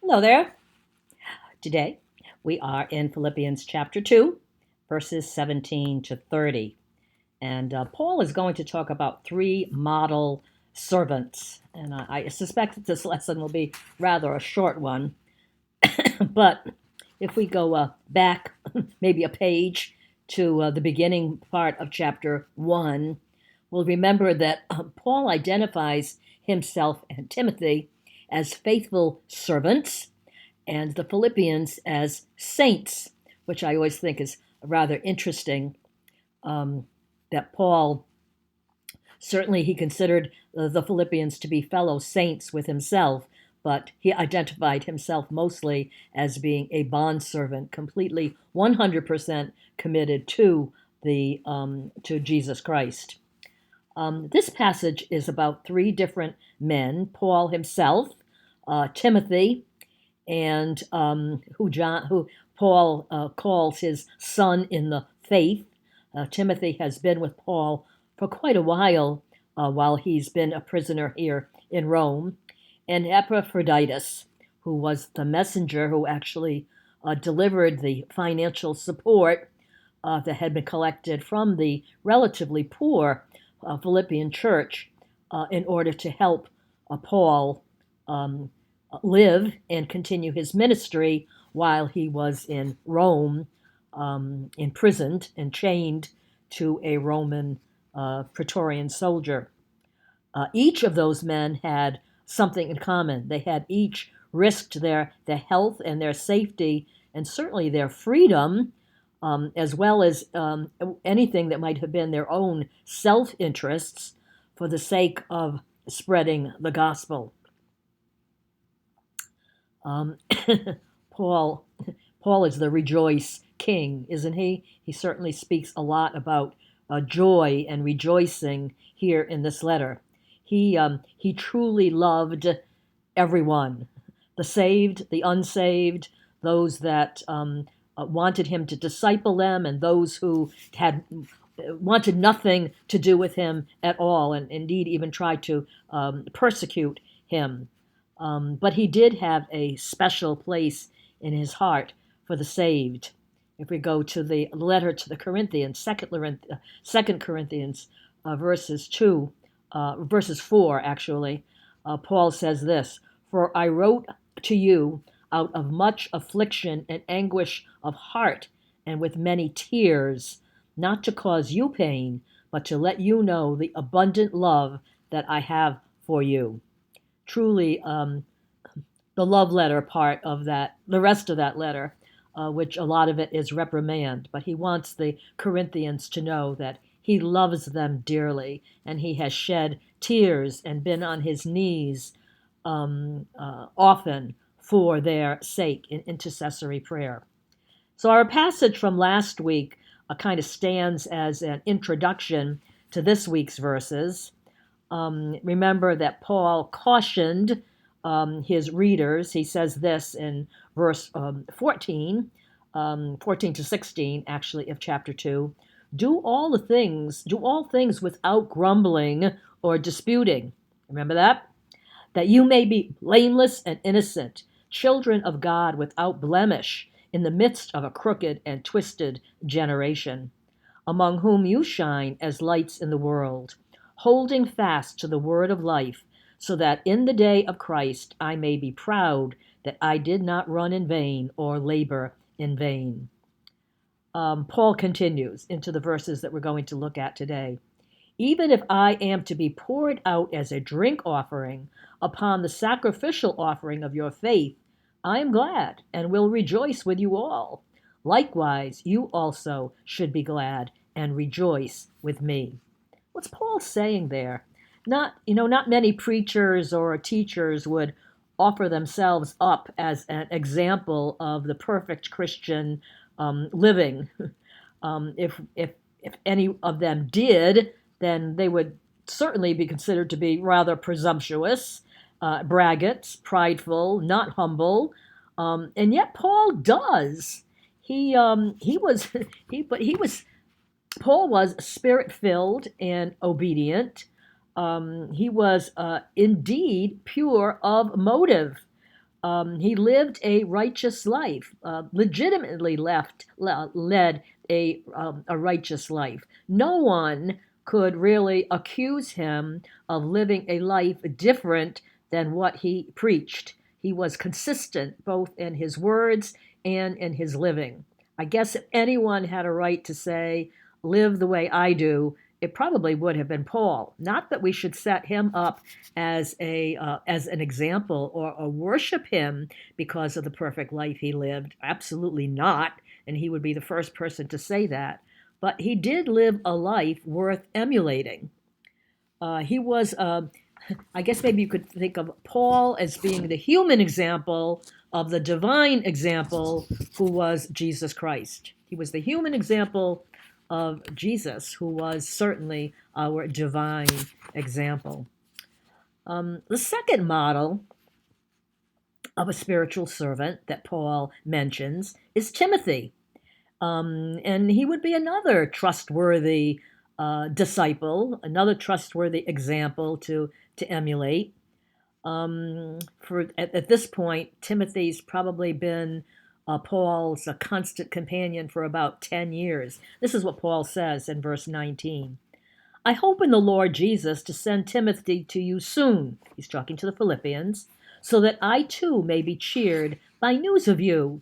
Hello there. Today we are in Philippians chapter 2, verses 17 to 30. And Paul is going to talk about three model servants. And I suspect that this lesson will be rather a short one. But if we go back maybe a page to the beginning part of chapter 1, we'll remember that Paul identifies himself and Timothy as faithful servants and the Philippians as saints, which I always think is rather interesting. That Paul certainly he considered the Philippians to be fellow saints with himself, but he identified himself mostly as being a bondservant, completely 100% committed to the to Jesus Christ. This passage is about three different men: Paul himself, Timothy, and who Paul calls his son in the faith. Timothy has been with Paul for quite a while he's been a prisoner here in Rome, and Epaphroditus, who was the messenger who actually delivered the financial support that had been collected from the relatively poor Philippian church in order to help Paul live and continue his ministry while he was in Rome, imprisoned and chained to a Roman Praetorian soldier. Each of those men had something in common. They had each risked their health and their safety and certainly their freedom, as well as anything that might have been their own self-interests for the sake of spreading the gospel. Paul is the rejoice king, isn't he? He certainly speaks a lot about joy and rejoicing here in this letter. He truly loved everyone, the saved, the unsaved, those that wanted him to disciple them, and those who had wanted nothing to do with him at all, and indeed even tried to persecute him. But he did have a special place in his heart for the saved. If we go to the letter to the Corinthians, Second Corinthians, verses 4, actually, Paul says this: "For I wrote to you out of much affliction and anguish of heart, and with many tears, not to cause you pain, but to let you know the abundant love that I have for you." Truly, the love letter part of that, the rest of that letter, which a lot of it is reprimand, but he wants the Corinthians to know that he loves them dearly, and he has shed tears and been on his knees often for their sake in intercessory prayer. So our passage from last week kind of stands as an introduction to this week's verses. Remember that Paul cautioned his readers. He says this in verse 14 to 16, actually, of chapter 2. Do all things without grumbling or disputing. Remember that? That you may be blameless and innocent, children of God without blemish, in the midst of a crooked and twisted generation, among whom you shine as lights in the world, holding fast to the word of life, so that in the day of Christ I may be proud that I did not run in vain or labor in vain. Paul continues into the verses that we're going to look at today. Even if I am to be poured out as a drink offering upon the sacrificial offering of your faith, I am glad and will rejoice with you all. Likewise, you also should be glad and rejoice with me. What's Paul saying there? Not many preachers or teachers would offer themselves up as an example of the perfect Christian living. If any of them did, then they would certainly be considered to be rather presumptuous, braggarts, prideful, not humble, and yet Paul does. Paul was spirit-filled and obedient. He was indeed pure of motive. He lived a righteous life, legitimately led a righteous life. No one could really accuse him of living a life different than what he preached. He was consistent both in his words and in his living. I guess if anyone had a right to say, live the way I do, it probably would have been Paul. Not that we should set him up as an example or worship him because of the perfect life he lived. Absolutely not, and he would be the first person to say that. But he did live a life worth emulating. He was, I guess maybe you could think of Paul as being the human example of the divine example who was Jesus Christ. He was the human example of Jesus, who was certainly our divine example. The second model of a spiritual servant that Paul mentions is Timothy. And he would be another trustworthy disciple, another trustworthy example to emulate. At this point, Timothy's probably been Paul's a constant companion for about 10 years. This is what Paul says in verse 19. I hope in the Lord Jesus to send Timothy to you soon, he's talking to the Philippians, so that I too may be cheered by news of you.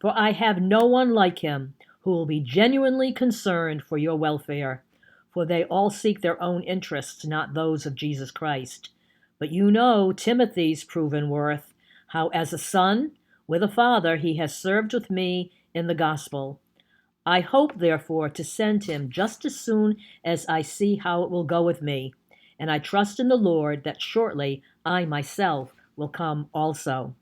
For I have no one like him who will be genuinely concerned for your welfare, for they all seek their own interests, not those of Jesus Christ. But you know Timothy's proven worth, how as a son with a father he has served with me in the gospel. I hope, therefore, to send him just as soon as I see how it will go with me, and I trust in the Lord that shortly I myself will come also.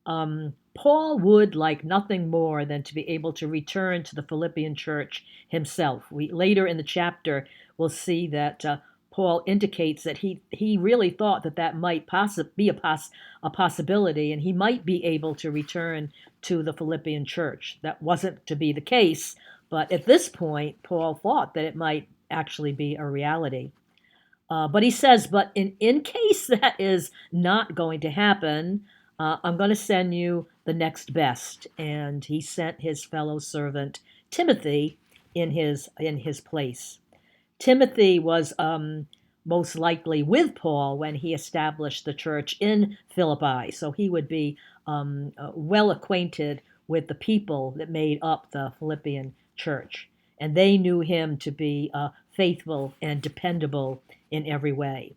Paul would like nothing more than to be able to return to the Philippian church himself. Later in the chapter, we'll see that Paul indicates that he really thought that might be a possibility, and he might be able to return to the Philippian church. That wasn't to be the case, but at this point, Paul thought that it might actually be a reality. But he says, but in case that is not going to happen, I'm going to send you the next best. And he sent his fellow servant Timothy in his place. Timothy was most likely with Paul when he established the church in Philippi, so he would be well acquainted with the people that made up the Philippian church. And they knew him to be faithful and dependable in every way.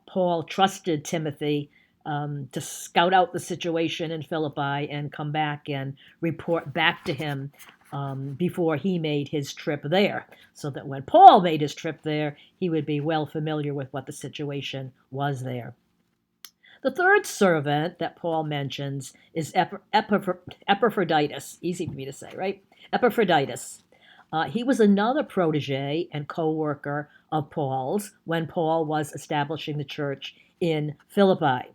Paul trusted Timothy to scout out the situation in Philippi and come back and report back to him before he made his trip there, so that when Paul made his trip there, he would be well familiar with what the situation was there. The third servant that Paul mentions is Epaphroditus. Easy for me to say, right? Epaphroditus. He was another protege and co-worker of Paul's when Paul was establishing the church in Philippi.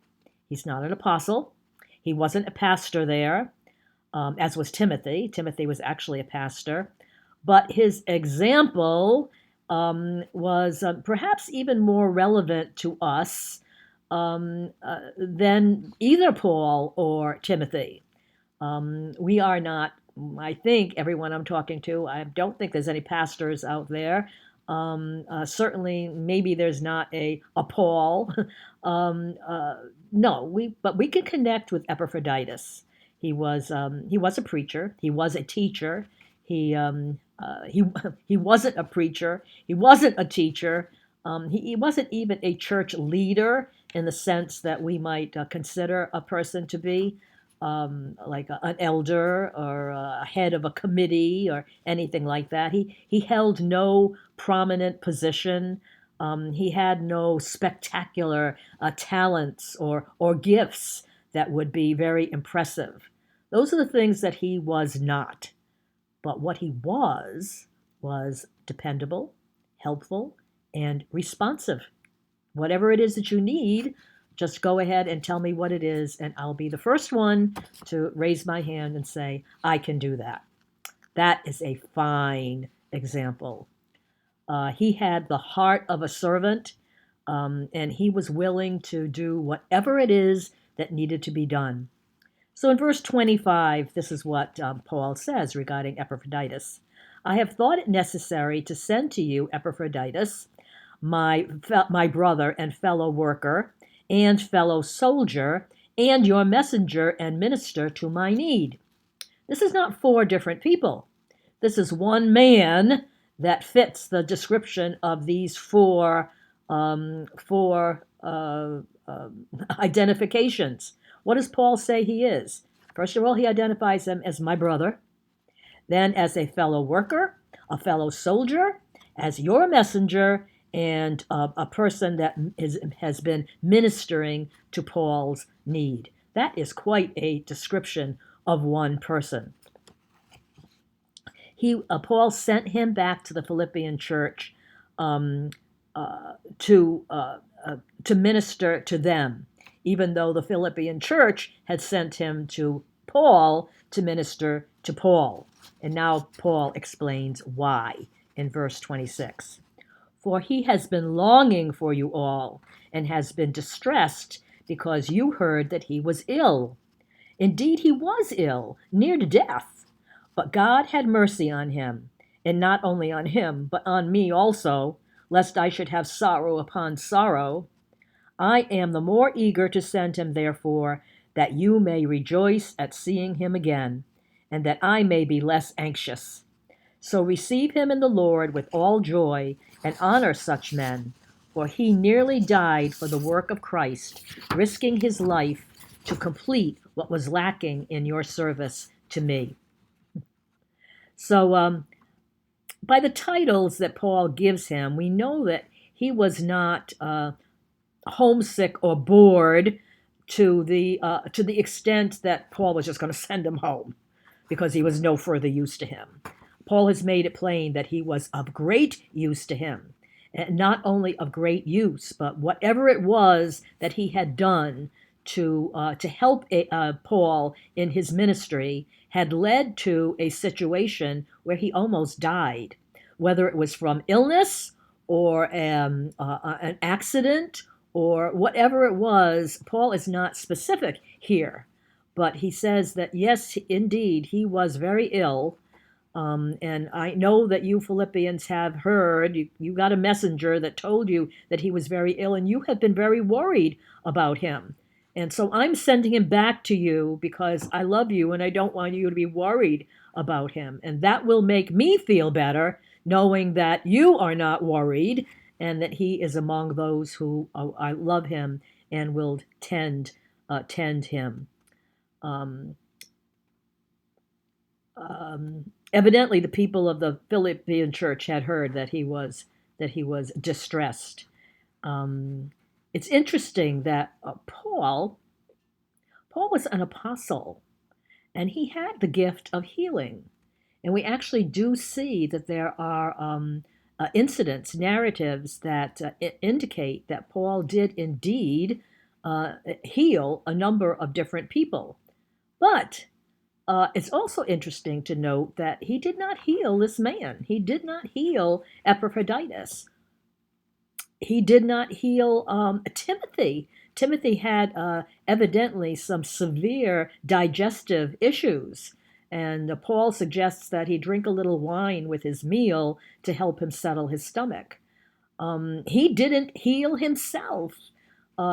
He's not an apostle. He wasn't a pastor there, as was Timothy. Timothy was actually a pastor. But his example was perhaps even more relevant to us than either Paul or Timothy. We are not, I think, everyone I'm talking to, I don't think there's any pastors out there. Certainly, maybe there's not a Paul. No, but we can connect with Epaphroditus. He was a preacher. He was a teacher. He wasn't a preacher. He wasn't a teacher. He wasn't even a church leader in the sense that we might consider a person to be, like an elder or a head of a committee or anything like that. He held no prominent position. He had no spectacular talents or gifts that would be very impressive. Those are the things that he was not. But what he was dependable, helpful, and responsive. Whatever it is that you need, just go ahead and tell me what it is, and I'll be the first one to raise my hand and say, I can do that. That is a fine example. He had the heart of a servant, and he was willing to do whatever it is that needed to be done. So in verse 25, this is what Paul says regarding Epaphroditus. I have thought it necessary to send to you Epaphroditus, my brother and fellow worker and fellow soldier, and your messenger and minister to my need. This is not four different people. This is one man that fits the description of these four identifications. What does Paul say he is? First of all, he identifies him as my brother, then as a fellow worker, a fellow soldier, as your messenger, and a person that has been ministering to Paul's need. That is quite a description of one person. Paul sent him back to the Philippian church to minister to them, even though the Philippian church had sent him to Paul to minister to Paul. And now Paul explains why in verse 26. For he has been longing for you all and has been distressed because you heard that he was ill. Indeed, he was ill, near to death. But God had mercy on him, and not only on him, but on me also, lest I should have sorrow upon sorrow. I am the more eager to send him, therefore, that you may rejoice at seeing him again, and that I may be less anxious. So receive him in the Lord with all joy, and honor such men, for he nearly died for the work of Christ, risking his life to complete what was lacking in your service to me. So by the titles that Paul gives him, we know that he was not homesick or bored to the extent that Paul was just going to send him home because he was no further use to him. Paul has made it plain that he was of great use to him, and not only of great use, but whatever it was that he had done to help Paul in his ministry had led to a situation where he almost died, whether it was from illness or an accident or whatever it was. Paul is not specific here, but he says that yes, indeed, he was very ill. And I know that you Philippians have heard, you got a messenger that told you that he was very ill, and you have been very worried about him. And so I'm sending him back to you because I love you and I don't want you to be worried about him. And that will make me feel better knowing that you are not worried and that he is among those who I love him and will tend him. Evidently, the people of the Philippian church had heard that he was distressed. It's interesting that Paul was an apostle, and he had the gift of healing. And we actually do see that there are incidents, narratives that indicate that Paul did indeed heal a number of different people. But it's also interesting to note that he did not heal this man. He did not heal Epaphroditus. He did not heal Timothy. Timothy had evidently some severe digestive issues. And Paul suggests that he drink a little wine with his meal to help him settle his stomach. He didn't heal himself.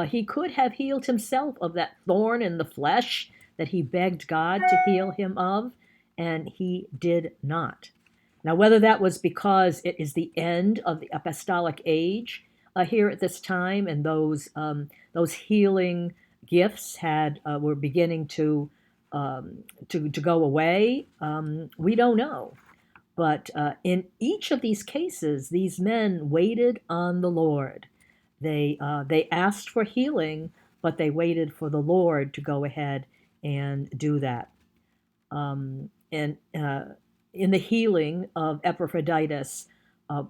He could have healed himself of that thorn in the flesh that he begged God to heal him of, and he did not. Now, whether that was because it is the end of the apostolic age here at this time, and those healing gifts were beginning to go away, we don't know. But in each of these cases, these men waited on the Lord. They asked for healing, but they waited for the Lord to go ahead and do that. And in the healing of Epaphroditus,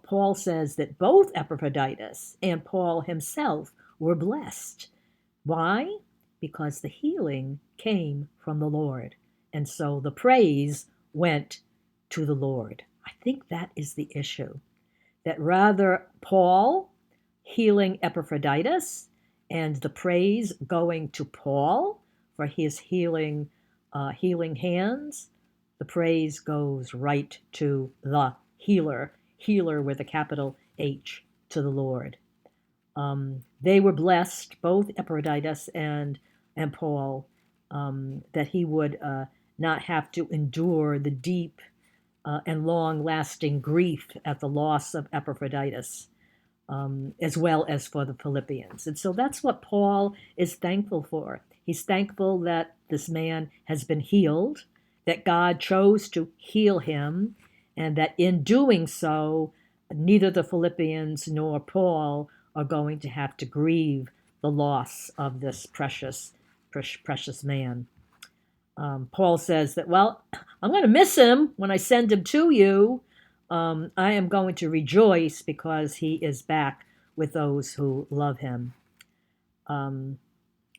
Paul says that both Epaphroditus and Paul himself were blessed. Why? Because the healing came from the Lord. And so the praise went to the Lord. I think that is the issue. That rather Paul healing Epaphroditus and the praise going to Paul for his healing hands. The praise goes right to the healer with a capital H, to the Lord. They were blessed, both Epaphroditus and Paul, that he would not have to endure the deep and long-lasting grief at the loss of Epaphroditus, as well as for the Philippians. And so that's what Paul is thankful for. He's thankful that this man has been healed, that God chose to heal him, and that in doing so, neither the Philippians nor Paul are going to have to grieve the loss of this precious man. Paul says that, well, I'm going to miss him when I send him to you. I am going to rejoice because he is back with those who love him.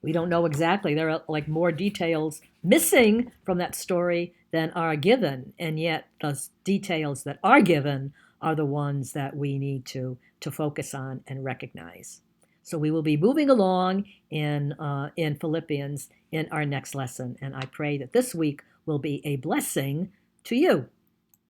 We don't know exactly. There are like more details missing from that story than are given, and yet the details that are given are the ones that we need to focus on and recognize. So we will be moving along in Philippians in our next lesson, and I pray that this week will be a blessing to you.